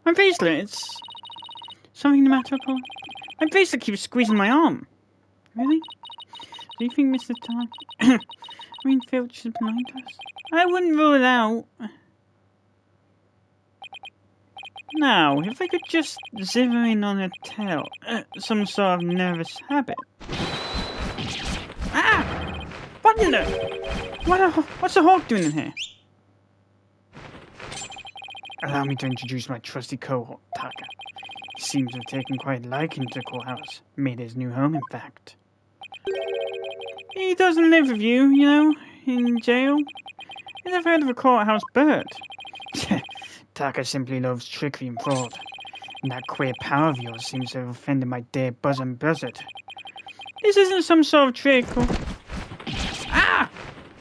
My bracelet, it's... something the matter, Paul? My bracelet keeps squeezing my arm. Really? Do you think Mr. Filch is behind us? I wouldn't rule it out. Now, if I could just zero in on a tail, some sort of nervous habit. Ah! What in the... What's the hawk doing in here? Allow me to introduce my trusty cohort, Taka. He seems to have taken quite a liking to the courthouse. Made his new home, in fact. He doesn't live with you, you know, in jail. I never heard of a courthouse bird. Taka simply loves trickery and fraud. And that queer power of yours seems to have offended my dear bosom buzzard. This isn't some sort of trick or... Ah!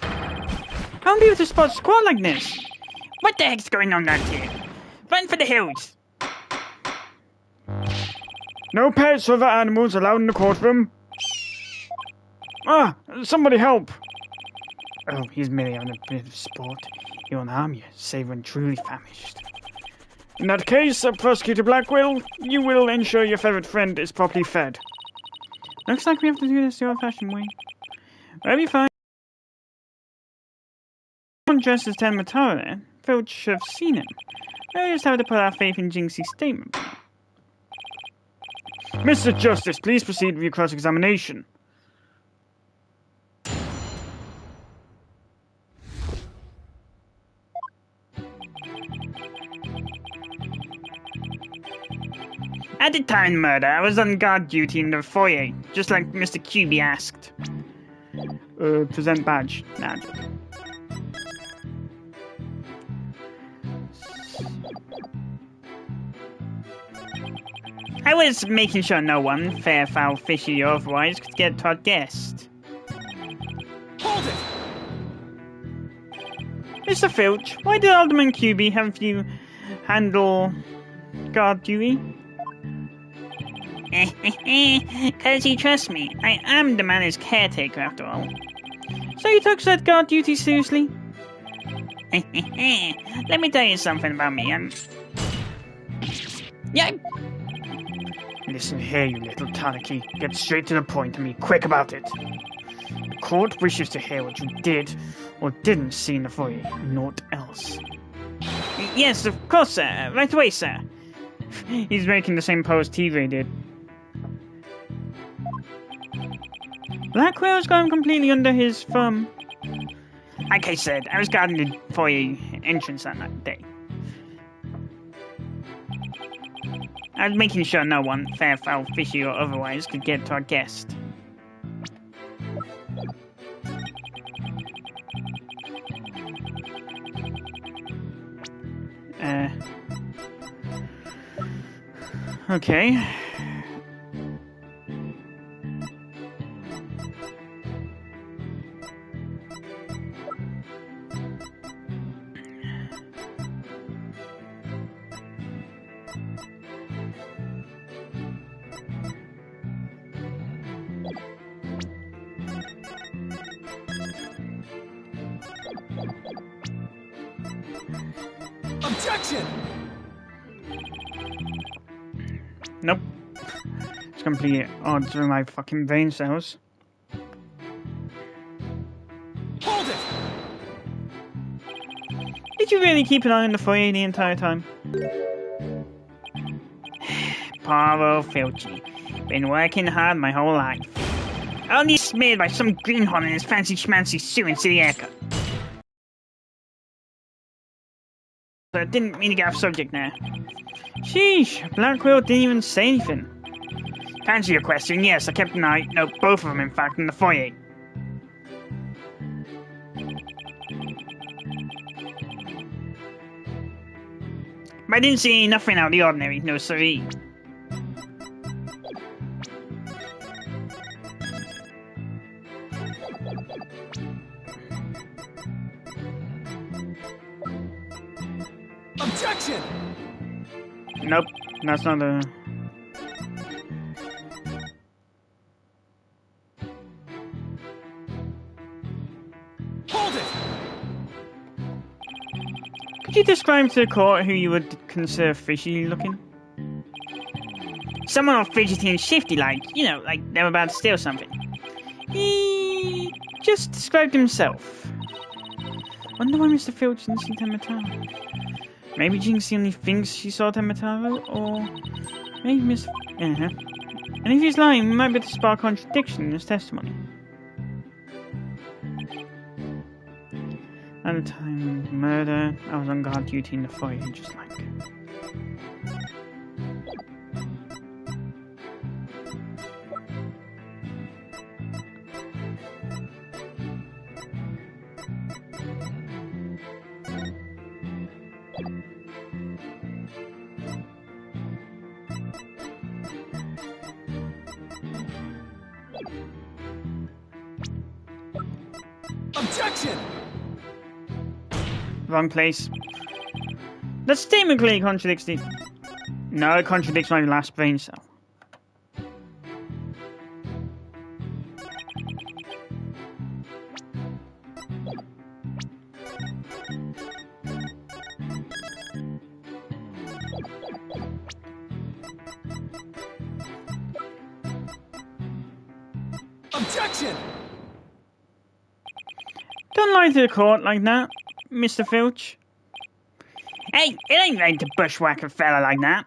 I won't be able to spot squad like this. What the heck's going on out here? Run for the hills! No pets or other animals allowed in the courtroom. Ah! Somebody help! Oh, he's merely on a bit of sport. He won't harm you, save when truly famished. In that case, Prosecutor Blackwell, you will ensure your favourite friend is properly fed. Looks like we have to do this the old-fashioned way. We'll be fine. Someone dressed as Tenma Taro there. Filch should have seen him. I just have to put our faith in Jinxie's statement. Mr. Justice, please proceed with your cross-examination. At the time of murder, I was on guard duty in the foyer, just like Mr. QB asked. Present badge. Nah, I was making sure no one, fair, foul, fishy, or otherwise, could get to our guest. Hold it! Mr. Filch, why did Alderman QB have you handle guard duty? 'Cause he trusts me. I am the manor's caretaker, after all. So you took said guard duty seriously? Let me tell you something about me. Yeah. Listen here, you little Tanaki. Get straight to the point and be quick about it. The court wishes to hear what you did or didn't see in the foyer, naught else. Yes, of course, sir. Right away, sir. He's making the same pose Tigre did. Blackwell's gone completely under his thumb. Like I said, I was guarding the foyer entrance on that day. I was making sure no one, fair, foul, fishy, or otherwise, could get to our guest. Okay. Objection! Nope. It's completely odd through my fucking brain cells. Hold it! Did you really keep an eye on the foyer the entire time? Poor Filchy. Been working hard my whole life. Only smeared by some greenhorn in his fancy schmancy suit in city haircut. But I didn't mean to get off subject now. Sheesh, Blackwell didn't even say anything. To answer your question, yes, I kept an eye, no, both of them in fact, in the foyer. But I didn't see nothing out of the ordinary, no siree. Objection! Nope, that's not a... Hold it! Could you describe to the court who you would consider fishy looking? Someone all fidgety and shifty like, you know, like they're about to steal something. He just described himself. Wonder why Mr. Filch didn't see Tenma Taro. Maybe Jinxie only thinks she saw Tenma Taro, or maybe Mr. And if he's lying, we might be able to spot a contradiction in his testimony. At the time of murder, I was on guard duty in the foyer, just like. Objection! Wrong place. That statement clearly contradicts the... No, it contradicts my last brain cell. Objection! Don't lie to the court like that, Mr. Filch. Hey, it ain't right to bushwhack a fella like that.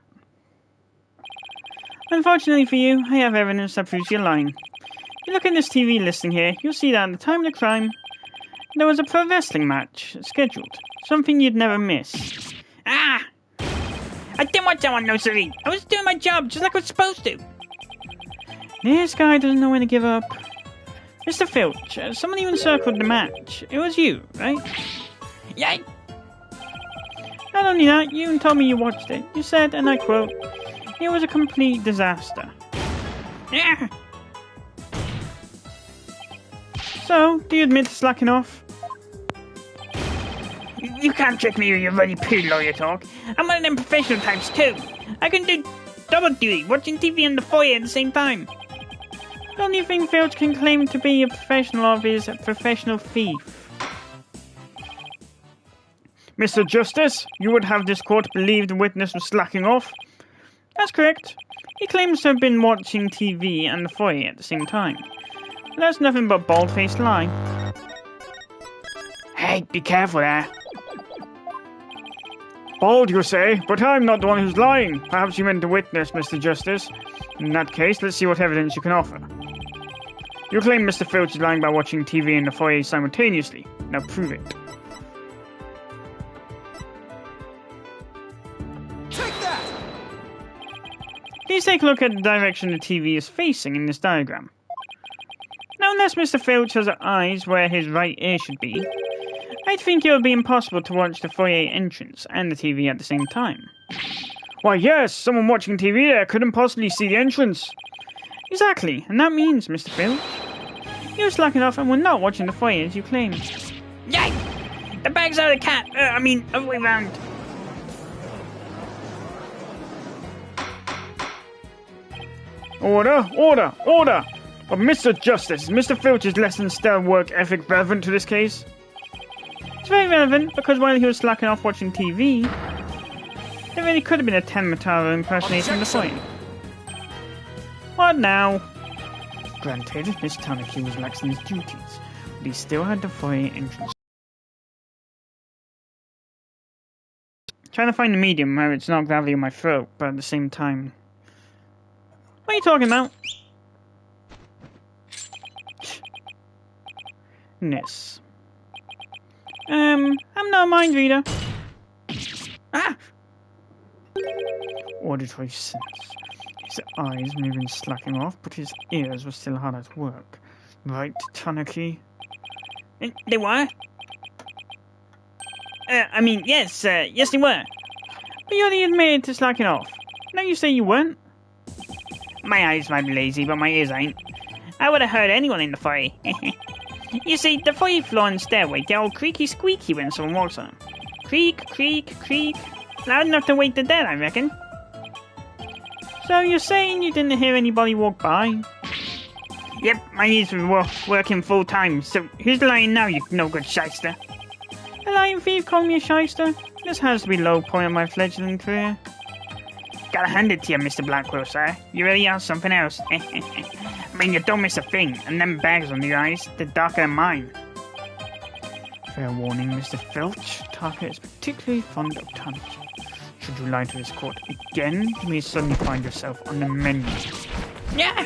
Unfortunately for you, I have evidence that proves you're lying. If you look at this TV listing here, you'll see that at the time of the crime, there was a pro wrestling match scheduled. Something you'd never miss. Ah! I didn't want someone no silly. I was doing my job just like I was supposed to. This guy doesn't know when to give up. Mr. Filch, someone even circled the match. It was you, right? Yay! Not only that, you even told me you watched it. You said, and I quote, "It was a complete disaster." Yeah. So, do you admit to slacking off? You can't trick me with your bloody poo lawyer talk. I'm one of them professional types too. I can do double duty, watching TV in the foyer at the same time. The only thing Filch can claim to be a professional of is a professional thief. Mr. Justice, you would have this court believe the witness was slacking off? That's correct. He claims to have been watching TV and the foyer at the same time. But that's nothing but bald-faced lie. Hey, be careful there. Bald, you say? But I'm not the one who's lying. Perhaps you meant the witness, Mr. Justice. In that case, let's see what evidence you can offer. You claim Mr. Filch is lying by watching TV in the foyer simultaneously. Now prove it. Take that! Please take a look at the direction the TV is facing in this diagram. Now, unless Mr. Filch has eyes where his right ear should be, I think it would be impossible to watch the foyer entrance and the TV at the same time. Why, yes, someone watching TV there couldn't possibly see the entrance. Exactly, and that means, Mr. Filch, you're slacking off and we're not watching the foyer as you claim. Yay! The bag's out of the cat! Other way round. Order! Order! Order! But Mr. Justice, is Mr. Filch's less than stellar work ethic relevant to this case? It's very relevant because while he was slacking off watching TV, there really could have been a Tenma Taro impersonation in the foyer. What now? Granted, Miss Tanaki was lax in his duties, but he still had the foyer entrance. Trying to find the medium where it's not gravity in my throat, but at the same time... What are you talking about? Ness. I'm not a mind reader. Ah! Auditory sense. His eyes may have been slacking off, but his ears were still hard at work. Right, Tanaki? They were? Yes, yes they were. But you only admitted to slacking off. Now you say you weren't? My eyes might be lazy, but my ears ain't. I would have heard anyone in the foyer. You see, the foyer floor and stairway get all creaky squeaky when someone walks on them. Creak, creak, creak. Loud enough to wake the dead, I reckon. So you're saying you didn't hear anybody walk by? Yep, my ears were working full time, so who's lying now, you no good shyster? A lying thief calling me a shyster? This has to be low point of my fledgling career. Gotta hand it to you, Mr. Blackwell, sir. You really are something else. I mean, you don't miss a thing, and them bags under your eyes, they're darker than mine. Fair warning, Mr. Filch. Taka is particularly fond of tonnage. Should you lie to this court again, you may suddenly find yourself on the menu. Yeah!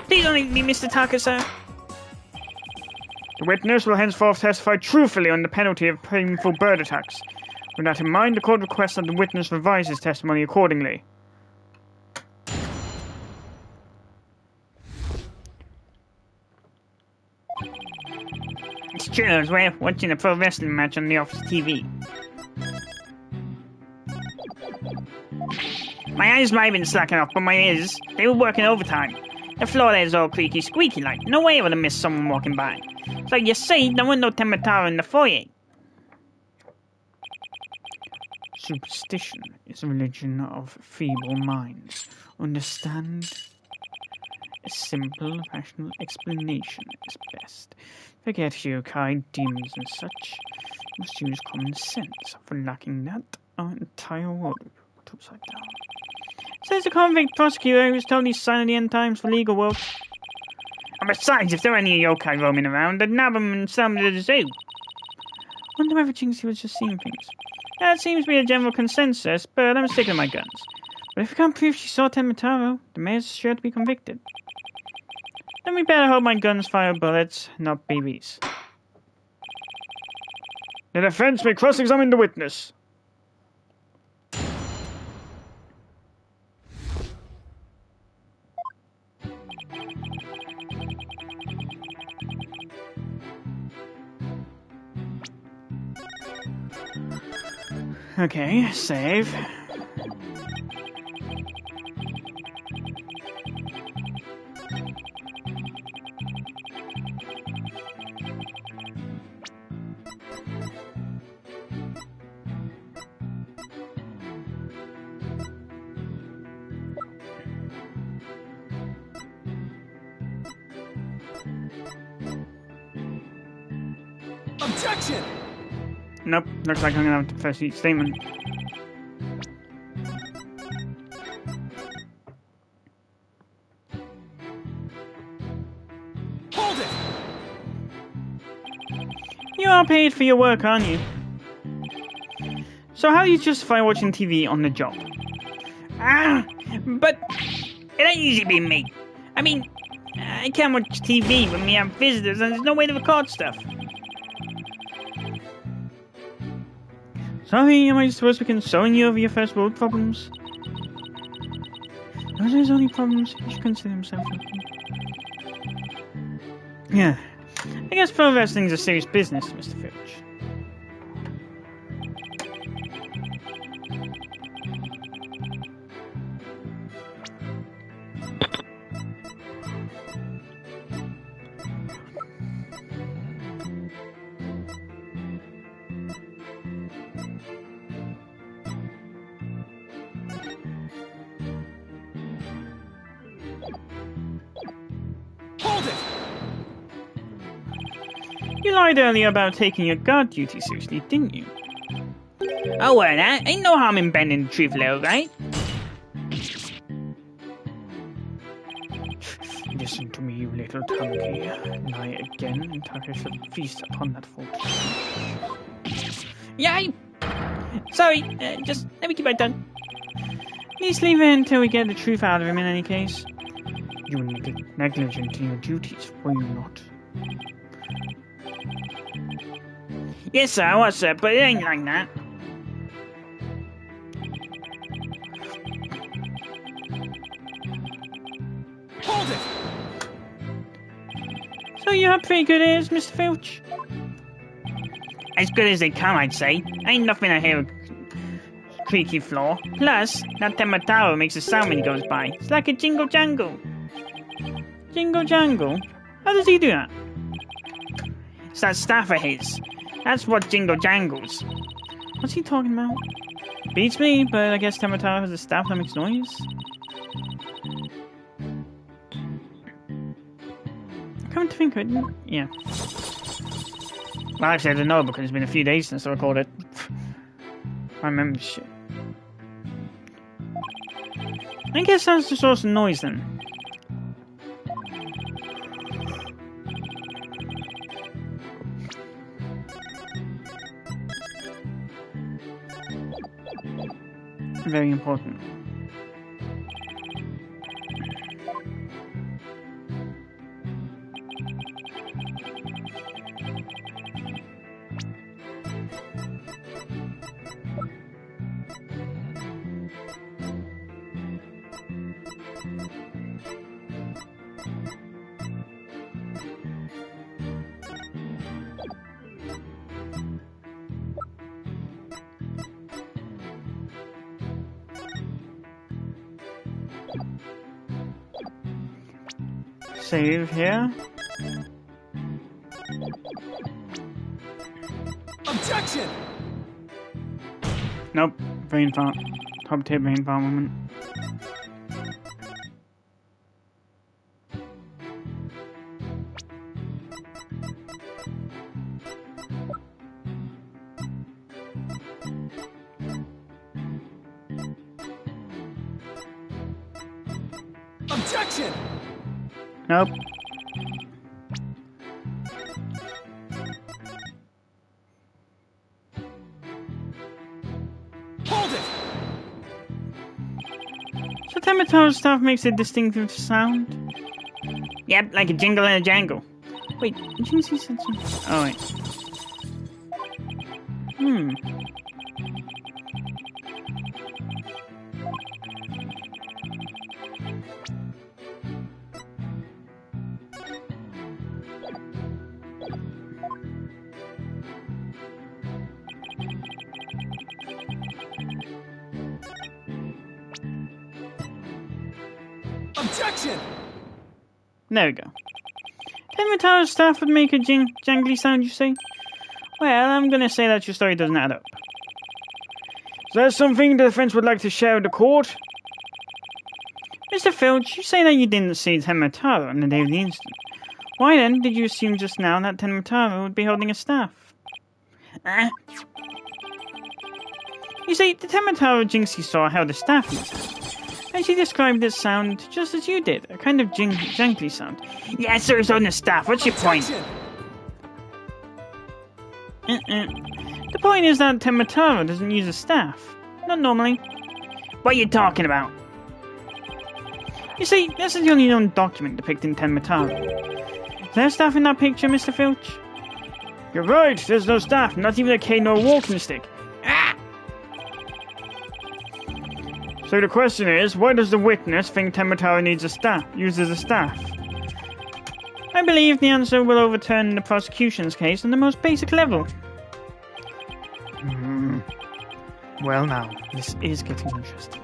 Please don't eat me, Mr. Taka, sir. The witness will henceforth testify truthfully on the penalty of painful bird attacks. With that in mind, the court requests that the witness revise his testimony accordingly. It's true, I was watching a pro wrestling match on the office TV. My eyes might have been slacking off, but my ears, they were working overtime. The floor there is all creaky squeaky like. No way I would have missed someone walking by. So you see, there was no Tenma in the foyer. Superstition is a religion of feeble minds. Understand? A simple, rational explanation is best. Forget yokai, demons, and such. You must use common sense. For lacking that, our entire world will be put upside down. Says the convict prosecutor who's totally silent the end times for legal work. And besides, if there are any yokai roaming around, they'd nab them and sell them to the zoo. Wonder whether Jinxie was just seeing things. That seems to be a general consensus, but I'm sticking to my guns. But if we can't prove she saw Tenma Taro, the mayor's sure to be convicted. Then we better hope my guns fire bullets, not BBs. The defense may cross-examine the witness. Okay, save. Objection! Nope, looks like I'm gonna have to first each statement. Hold it! You are paid for your work, aren't you? So how do you justify watching TV on the job? But it ain't easy being me. I mean, I can't watch TV when we have visitors and there's no way to record stuff. Sorry, am I supposed to be consoling you over your first world problems? Those are his only problems. He should consider himself lucky. Yeah. I guess pro wrestling's a serious business, Mr. Filch. Hold it! You lied earlier about taking your guard duty seriously, didn't you? Oh, well, that ain't no harm in bending the truth a little, right? Listen to me, you little donkey. Lie again, and Taka shall feast upon that fault. Yeah, sorry, just let me keep my tongue. Please leave it until we get the truth out of him in any case. You were negligent in your duties, were you not? Yes, sir, I was, sir, but it ain't like that. Hold it! So you have pretty good ears, Mr. Filch? As good as they come, I'd say. Ain't nothing I hear a creaky floor. Plus, that Tenma Taro makes a sound when he goes by. It's like a jingle jangle. Jingle jangle? How does he do that? It's that staff of his. That's what jingle jangles. What's he talking about? Beats me, but I guess Tenma Taro has a staff that makes noise. Come to think of it, yeah. Well, actually, I don't know because it's been a few days since I recorded. I remember shit. I guess that's the source of noise then. Very important. Save here. Objection! Nope. Brain fart. Top tier brain fart moment. Objection! Nope. Hold it! So Tenma Taro's staff makes a distinctive sound? Yep, like a jingle and a jangle. Wait, Jinxie said something. Oh, wait. Objection! There we go. Tenma Taro's staff would make a jangly sound, you say? Well, I'm gonna say that your story doesn't add up. Is that something the defense would like to share with the court? Mr. Filch, you say that you didn't see Tenma Taro on the day of the incident. Why then did you assume just now that Tenma Taro would be holding a staff? You see, the Tenma Taro Jinxie saw held a staff in his hand, and she described this sound just as you did, a kind of jangly sound. Yeah, sir, he's holding a staff. What's your point? The point is that Tenma Taro doesn't use a staff. Not normally. What are you talking about? You see, this is the only known document depicting Tenma Taro. Is there a staff in that picture, Mr. Filch? You're right, there's no staff, not even a cane or a walking stick. Ah! So the question is, why does the witness think Tenma Taro needs a staff, uses a staff? I believe the answer will overturn the prosecution's case on the most basic level. Well now, this is getting interesting.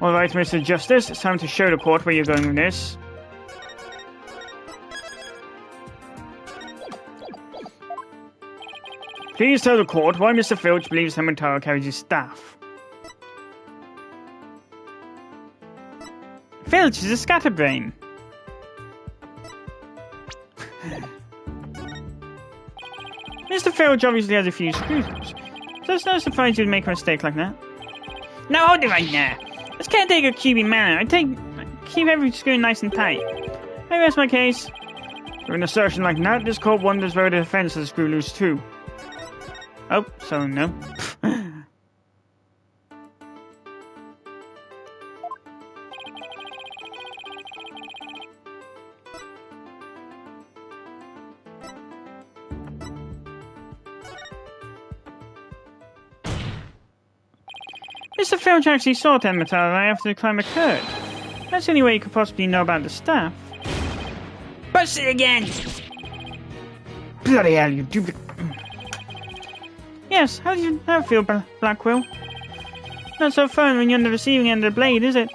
Alright, Mr. Justice, it's time to show the court where you're going with this. Please tell the court why Mr. Filch believes Tenma Taro carries his staff. Filch is a scatterbrain. Mr. Filch obviously has a few screws loose, so it's no surprise you'd make a mistake like that. Now hold it right now. This can't take a QB manner. I keep every screw nice and tight. I rest my case. For an assertion like that, this court wonders whether the defense has a screw loose too. Oh, so no. Mr. Filch actually saw Tenma Taro right after the crime occurred. That's the only way you could possibly know about the staff. Bust it again! Bloody hell, you do. Yes, how do you feel, Blackwell? Not so fun when you're on the receiving end of the blade, is it?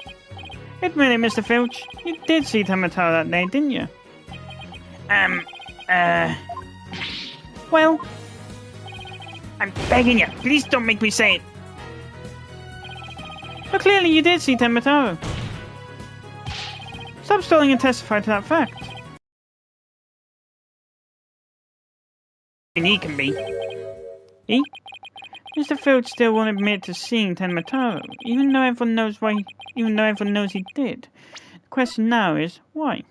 Admit it, Mr. Filch. You did see Tenma Taro that day, didn't you? Well, I'm begging you, please don't make me say it. But clearly you did see Tenma Taro. Stop stalling and testify to that fact. he can be. He? Mr. Filch still won't admit to seeing Tenma Taro, even though everyone knows why. Even though everyone knows he did. The question now is why.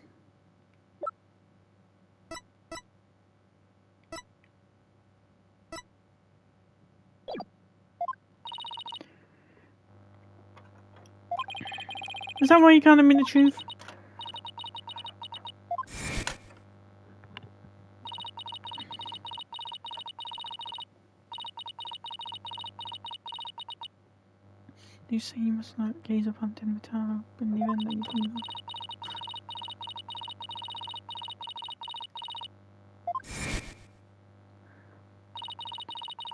Is that why you can't admit the truth? You say you must not gaze upon Tenma Taro in the event that you do not.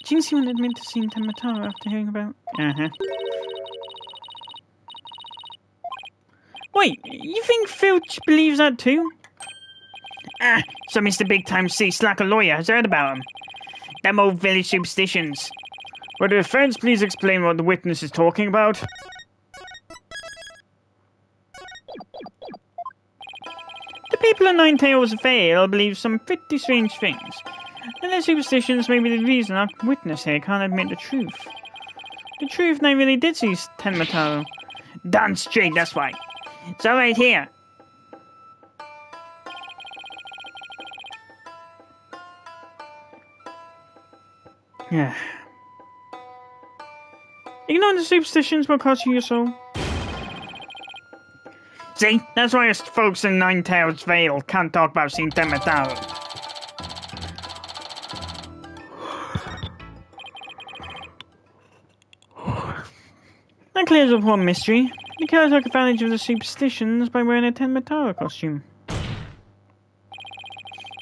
Jinx won't admit to seeing Tenma Taro after hearing about. Wait, you think Filch believes that too? So Mr. Big Time C Slacker Lawyer has heard about him. Them old village superstitions. Would the defense please explain what the witness is talking about? The people of Nine Tails Vale believe some pretty strange things. And their superstitions may be the reason our witness here can't admit the truth. The truth they really did see Tenma Taro. Darn straight, that's why. It's all right here. Yeah. Ignoring the superstitions will cost you your soul. See? That's why us folks in Nine Tails Vale can't talk about seeing Tenma Taro. That clears up one mystery. The killer took advantage of the superstitions by wearing a Tenma Taro costume.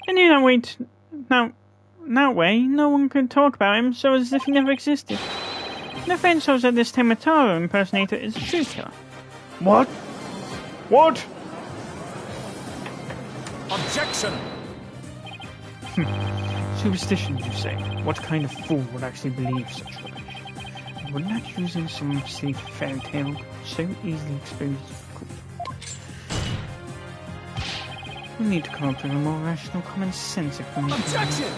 They knew that way. That way, no one could talk about him, so as if he never existed. The defense shows that this Tenma Taro impersonator is a true killer. What? What? Objection! Superstitions, you say? What kind of fool would actually believe such rubbish? Wouldn't that using some safe fairy tale so easily exposed? We need to come up with a more rational, common sense explanation. Objection!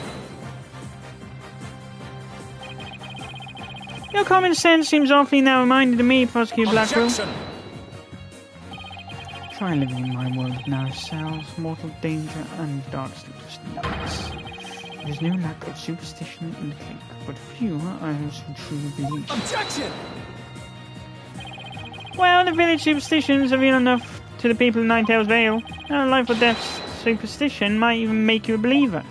Your common sense seems awfully narrow-minded to me, Prosecutor Blackwell. Objection! Try living in my world of narrow cells, mortal danger, and dark sleepless nights. There is no lack of superstition in the clique, but few are those who truly believe. Objection! Well, the village superstitions are real enough to the people of Nine Tails Vale. A life or death superstition might even make you a believer.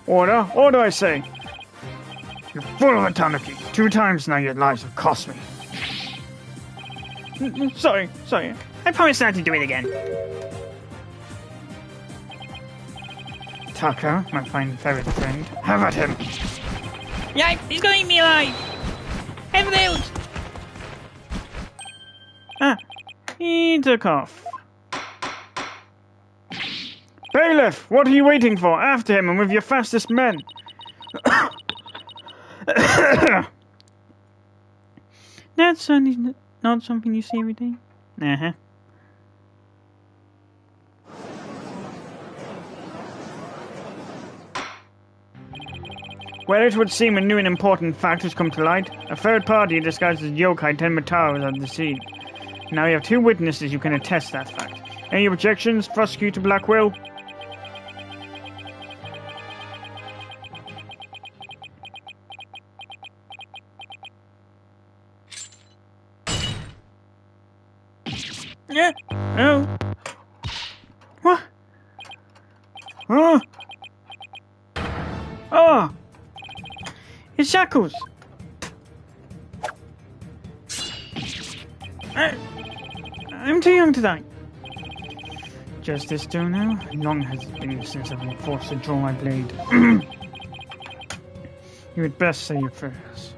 Order! Order, I say! You're full of eternity. 2 times now your lives have cost me. Sorry. I promise not to do it again. Tucker, my fine ferret friend, have at him. Yikes, he's gonna eat me alive! Heaven he took off. Bailiff, what are you waiting for? After him and with your fastest men. That's certainly not something you see every day. Well, it would seem a new and important fact has come to light. A third party disguised as yokai Tenma Taro is at the scene. Now you have 2 witnesses who can attest that fact. Any objections, Prosecutor Blackwell? Yeah. Oh. What? Oh. Oh. It's shackles. I'm too young to die. Justice Dono, long has it been since I've been forced to draw my blade. You had best say your prayers.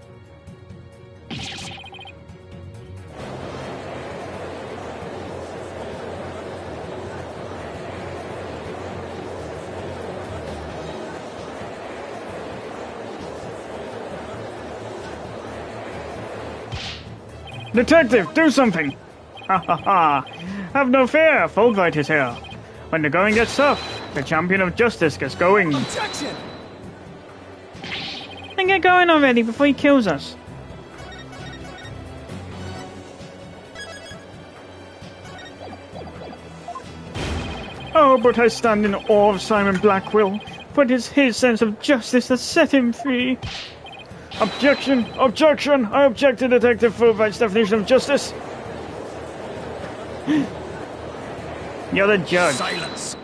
Detective, do something! Ha ha ha! Have no fear, Fulbright is here. When the going gets tough, the champion of justice gets going. Objection! Then get going already before he kills us. Oh, but I stand in awe of Simon Blackwell, for it is his sense of justice that set him free. Objection! Objection! I object to Detective Fulbright's definition of justice. You're the judge. Silence!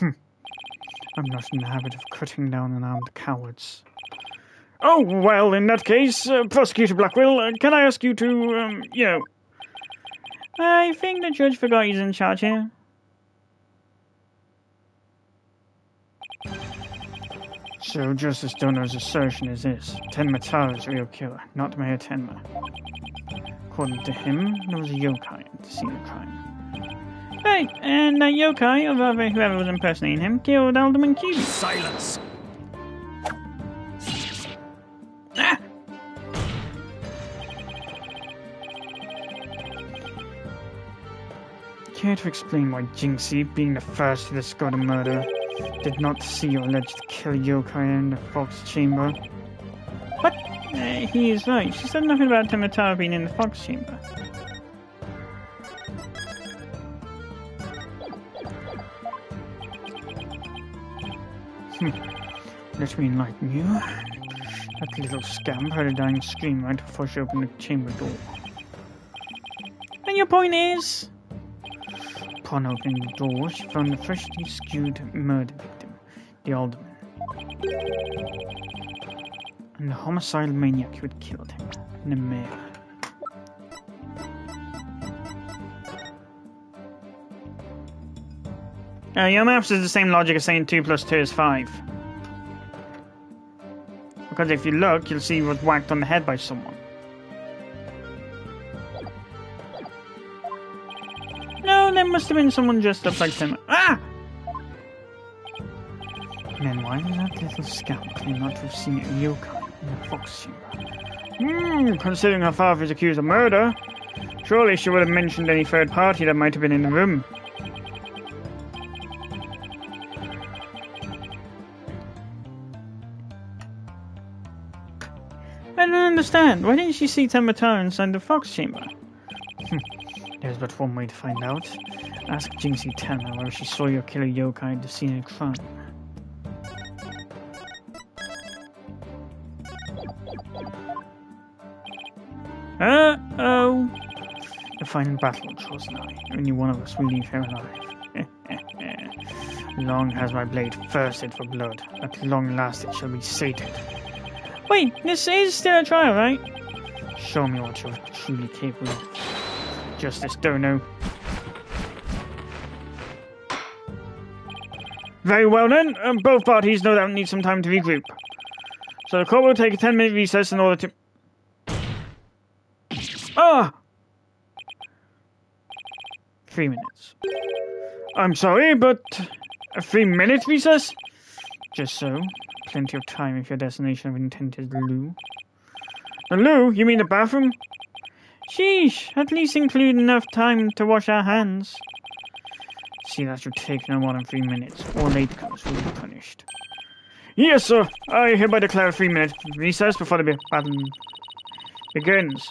I'm not in the habit of cutting down unarmed cowards. Oh, well, in that case, Prosecutor Blackwell, can I ask you to, I think the judge forgot he's in charge here. So, Justice Dono's assertion is this. Tenma Taro's real killer, not Mayor Tenma. According to him, there was a yokai at the scene of crime. Right, and that yokai, or rather whoever was impersonating him, killed Alderman Cuby. Silence! Ah! Care to explain why Jinxie, being the first to discover the murder, did not see your alleged killer yokai in the Fox Chamber? What? He is right. She said nothing about Tenma Taro being in the Fox Chamber. Let me enlighten you. That little scamp heard a dying scream right before she opened the chamber door. And your point is? Upon opening the door, she found the freshly skewed murder victim, the Alderman. And the homicidal maniac who had killed him, the mayor. Your maths is the same logic as saying 2 plus 2 is 5. Because if you look, you'll see he was whacked on the head by someone. No, there must have been someone dressed up like him. Ah! And then why did that little scamp claim not to have seen a yokai in the Fox Chamber? Considering her father is accused of murder, surely she would have mentioned any third party that might have been in the room. I don't understand. Why didn't she see Tenma Taro inside the Fox Chamber? There's but one way to find out. Ask Jinxie Tenma whether she saw your killer yokai at the scene of crime. Uh-oh. The final battle draws nigh. Only one of us will leave here alive. Long has my blade thirsted for blood. At long last it shall be sated. Wait, this is still a trial, right? Show me what you're truly capable of. Justice Dono. Very well then, both parties no doubt need some time to regroup. So the court will take a 10-minute recess in order to... Ah! 3 minutes. I'm sorry, but... a 3-minute recess? Just so. Plenty of time if your destination of intent is the loo. The loo? You mean the bathroom? Sheesh, at least include enough time to wash our hands. See that you take no more than 3 minutes, or latecomers will be punished. Yes, sir. I hereby declare a 3-minute recess before the battle begins.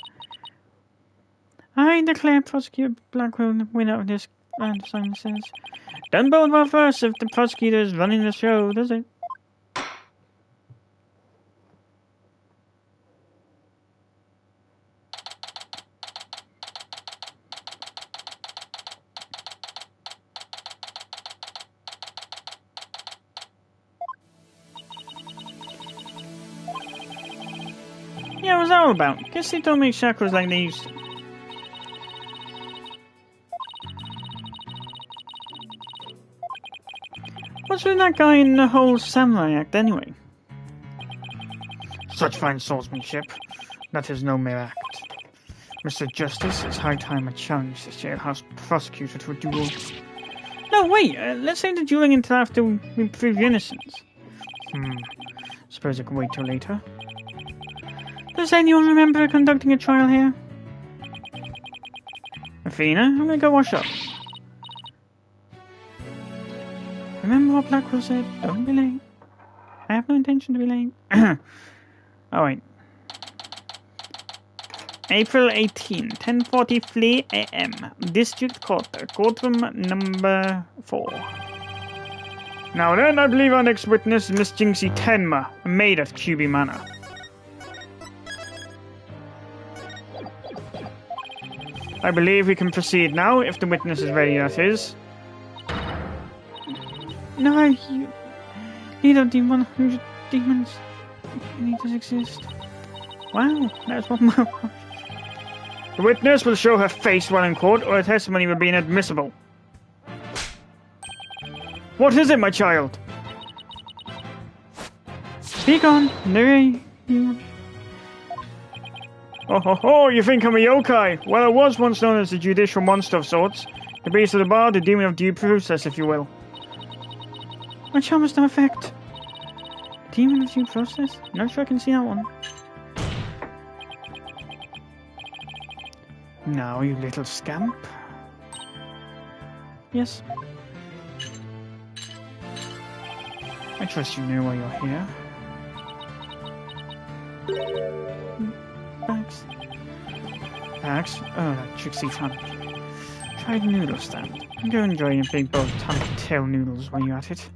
I declare Prosecutor Blackwell the winner of this assignment says. Doesn't bode well for us if the prosecutor is running the show, does it? Yeah, what's that all about? Guess they don't make shackles like they used to. What's with that guy in the whole samurai act anyway? Such fine swordsmanship. That is no mere act. Mr. Justice, it's high time I challenge this jailhouse prosecutor to a duel. No, wait, let's say the dueling until after we prove your innocence. Suppose I can wait till later. Does anyone remember conducting a trial here? Athena, I'm gonna go wash up. Remember what Blackwell said? Don't be late. I have no intention to be late. Alright. April 18, 10:43 a.m. District Court, courtroom number 4. Now then, I believe our next witness is Miss Jinxie Tenma, a maid at QB Manor. I believe we can proceed now, if the witness is ready, that is. No, you need a demon. Demons. Need to exist. Wow, that's what my... The witness will show her face while in court, or her testimony will be inadmissible. What is it, my child? Speak on. You... Oh, you think I'm a yokai? Well, I was once known as a judicial monster of sorts. The beast of the bar, the demon of due process, if you will. My charm has no effect. Demon of due process? Not sure I can see that one. Now, you little scamp. Yes. I trust you know why you're here. Bags? Oh, that tricksy cunt. Try the noodle stand. Go enjoy your big bowl of tummy tail noodles while you're at it.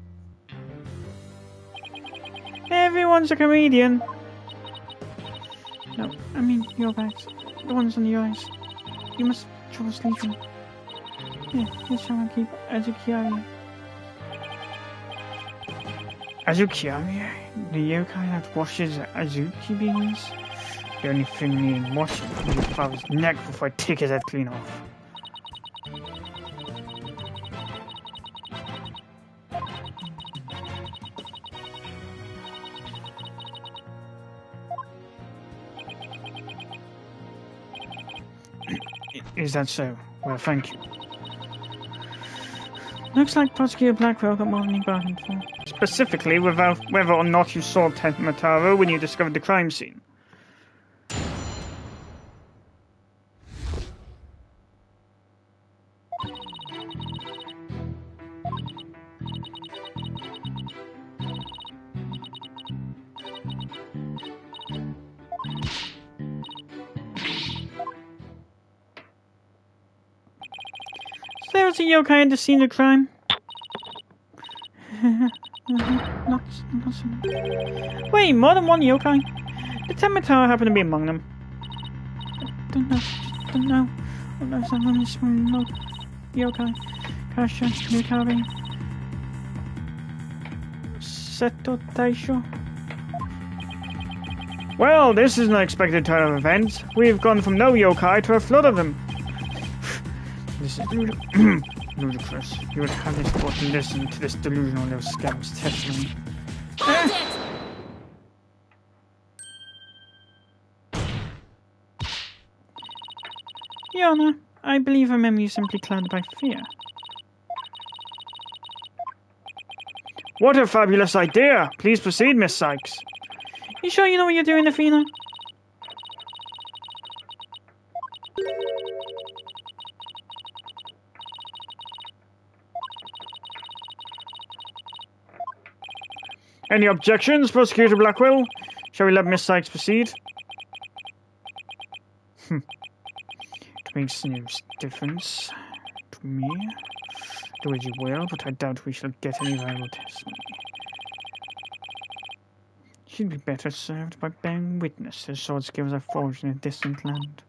Everyone's a comedian. No, I mean your bags. The ones on your eyes. You must trouble sleeping. Yeah, this shall I keep Azukiari. Azukiari? The yokai that washes Azuki beans? The only thing needing washing is your father's neck before I take his head clean off. Is that so? Well, thank you. Looks like Prosecutor Blackwell got more than he bargained for. Specifically, without whether or not you saw Tenma Taro when you discovered the crime scene. There was a yokai at the scene of crime. Not so much. Wait, more than one yokai? Did Tenma Taro happen to be among them? I don't know. Oh, there's only small yokai. Kasha, Yukari. Seto Taisho. Well, this is an unexpected turn of events. We've gone from no yokai to a flood of them. This is ludicrous. You would have this court to listen to this delusional little scamp's testimony. Your Honor, I believe her memory is simply clouded by fear. What a fabulous idea! Please proceed, Miss Sykes. You sure you know what you're doing, Athena? Any objections, Prosecutor Blackwell? Shall we let Miss Sykes proceed? It makes no difference to me. Do as you will, but I doubt we shall get any valuable testimony. She'd be better served by bearing witness as sword skills are forged in a distant land.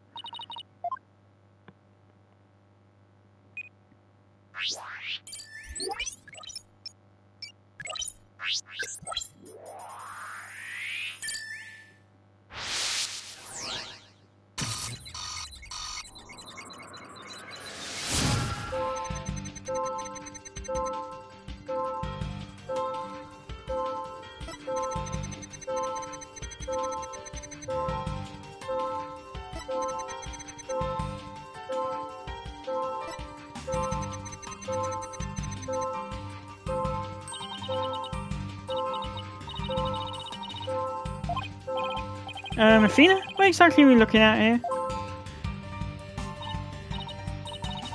Athena? What exactly are we looking at here?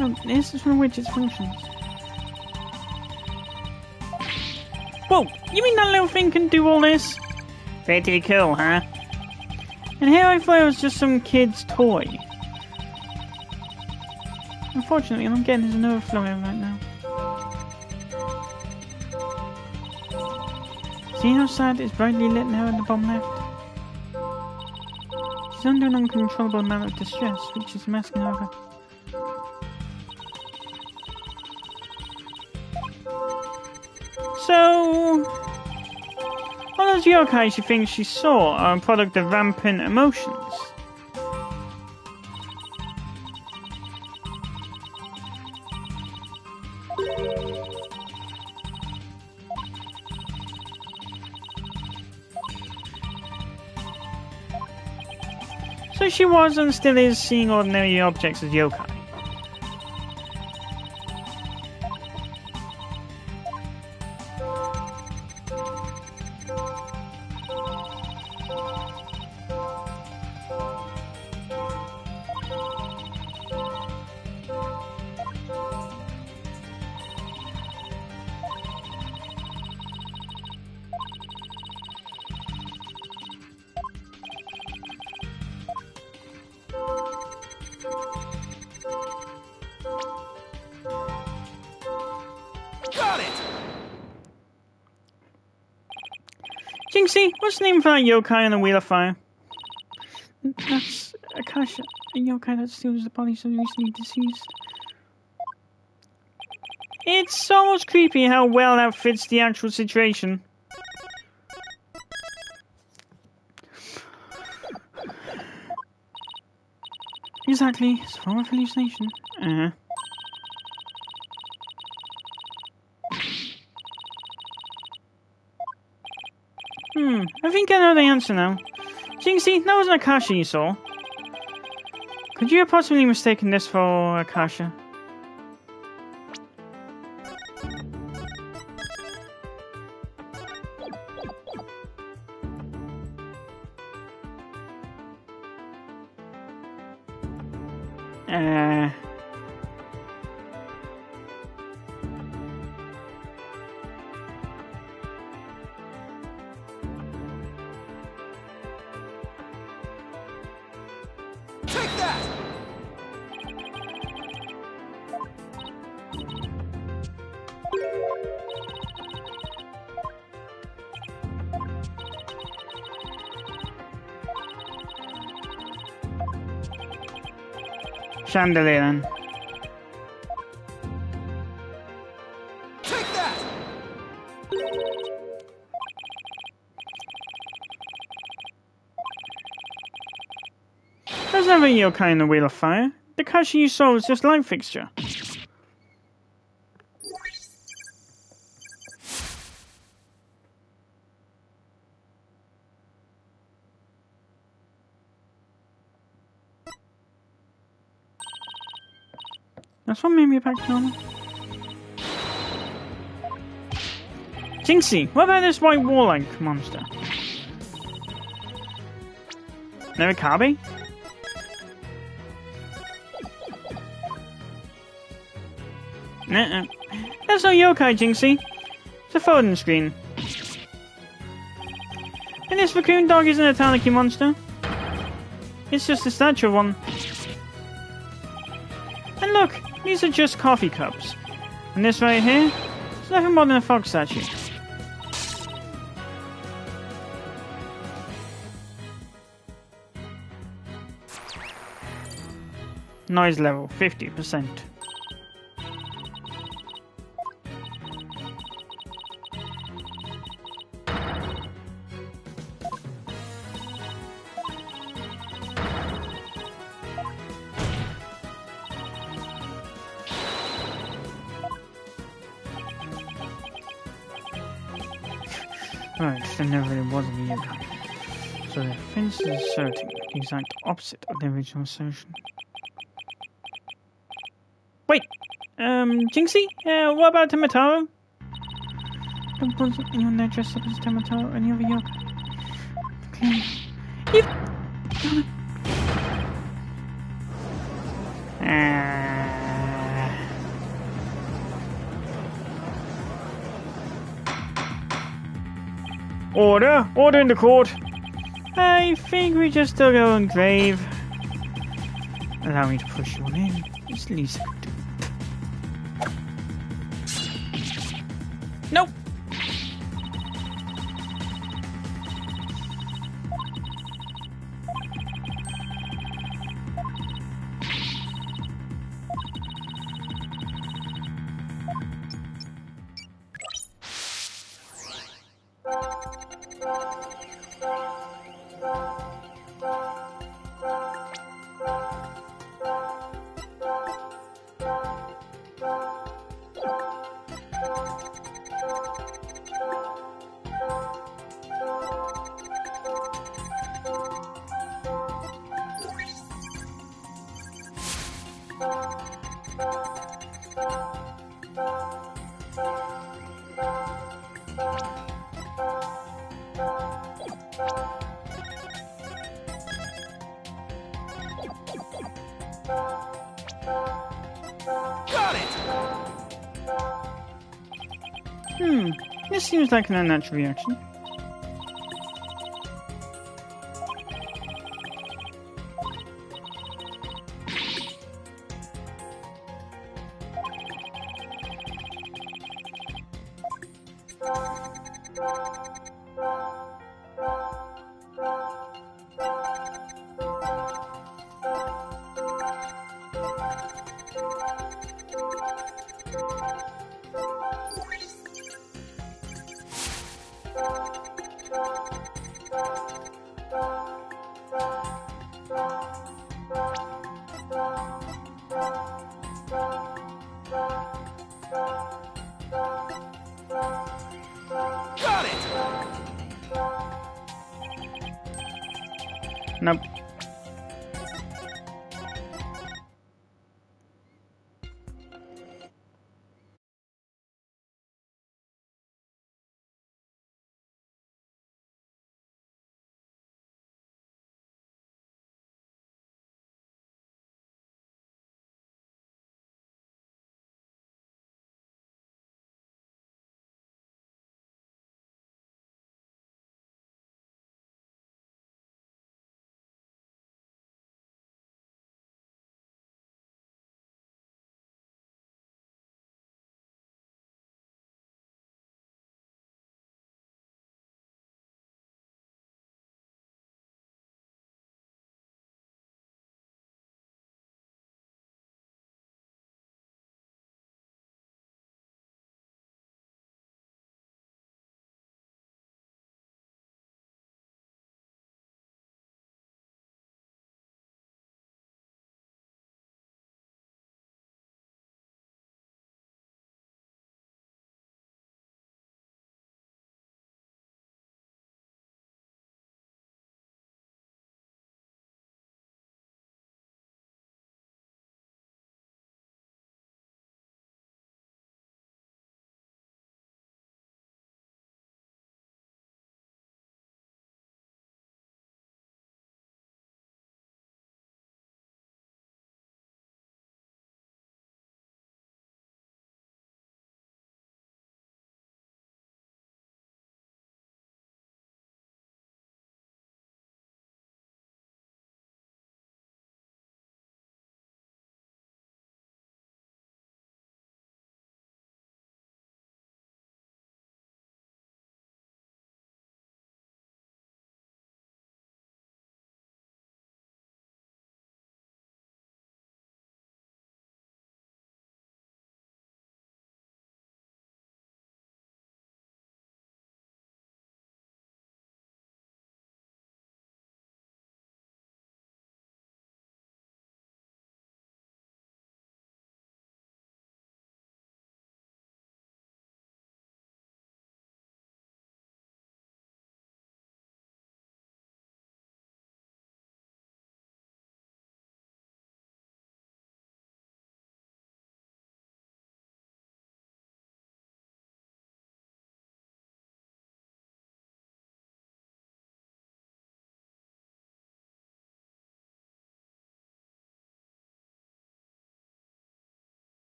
Oh, this is one of widget's functions. Whoa! You mean that little thing can do all this? Pretty cool, huh? And here I thought it was just some kid's toy. Unfortunately, all I'm getting is an overflow right now. See how sad it's brightly lit now at the bottom left? She's under an uncontrollable amount of distress, which is masking over. So, all those yokai she thinks she saw are a product of rampant emotions. So she was and still is seeing ordinary objects as yokai. Got it! Jinxie, what's the name for that yokai on the Wheel of Fire? That's Akasha, a yokai that steals the bodies of the recently deceased. It's almost creepy how well that fits the actual situation. Exactly, it's a form of hallucination. I think I know the answer now. Jinxie, that wasn't Akasha you saw. Could you have possibly mistaken this for Akasha? Take that! Chandelier then. Take that! There's never a yokai in the Wheel of Fire. The Akasha you saw was just a light fixture. That's what made me back to normal. Jinxie, what about this white wall-like monster? Nerikabe? Nuh-uh. That's no yokai, Jinxie. It's a folding screen. And this raccoon dog isn't a tanuki monster. It's just a statue of one. And look, these are just coffee cups. And this right here, it's nothing more than a fox statue. Noise level, 50%. Right, there never really was a yokai. So the fence is asserting the exact opposite of the original assertion. Wait! Jinxie? What about Taro? There wasn't anyone there dressed up as Taro or any other yokai. Clearly, You've Ah. Order! Order in the court! I think we just dug our own grave. Allow me to push you in. It's the least I could do. Nope! Got it! This seems like an unnatural reaction. Got it! Nope.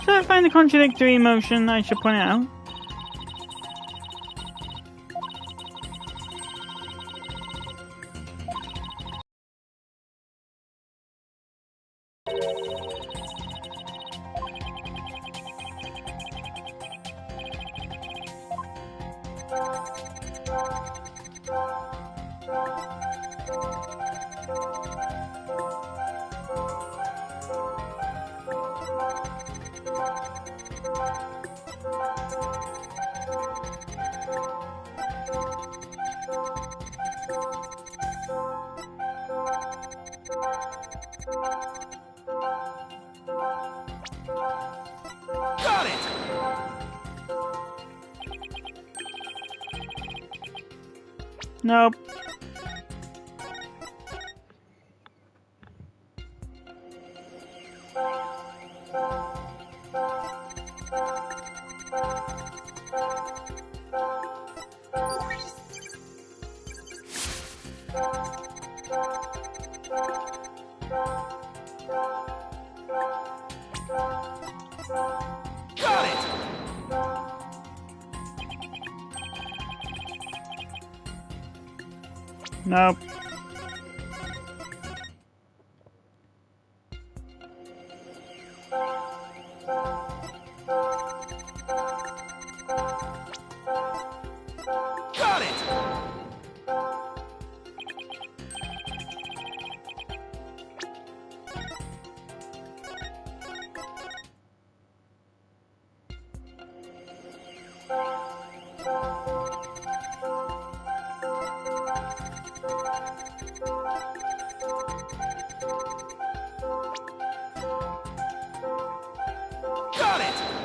So I find a contradictory emotion I should point out. Got it! Nope. Got it! Nope. Got it! Got it!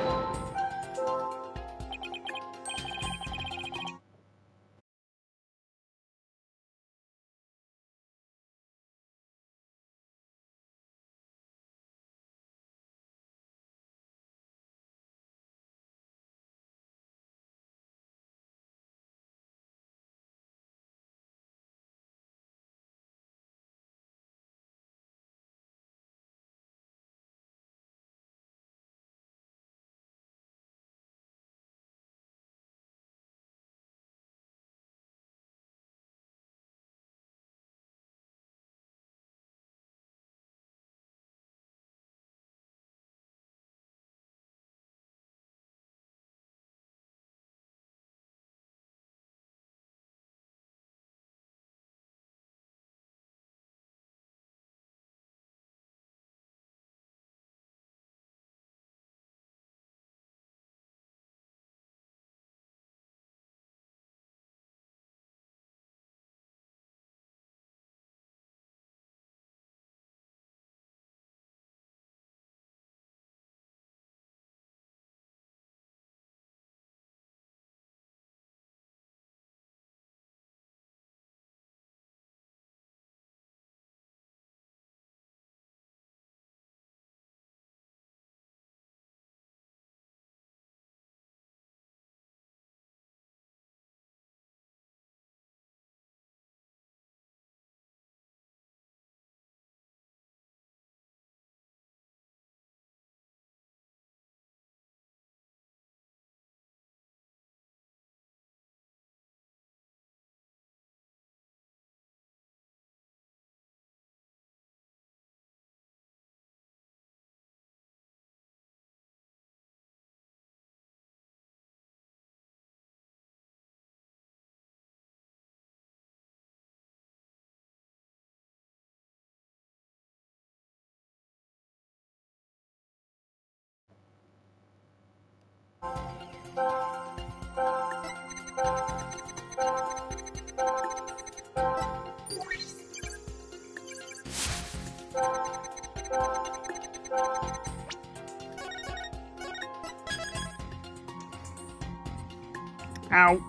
Ow.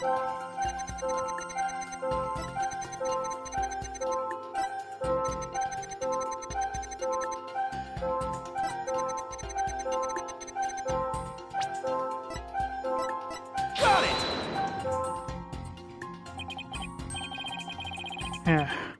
Got it!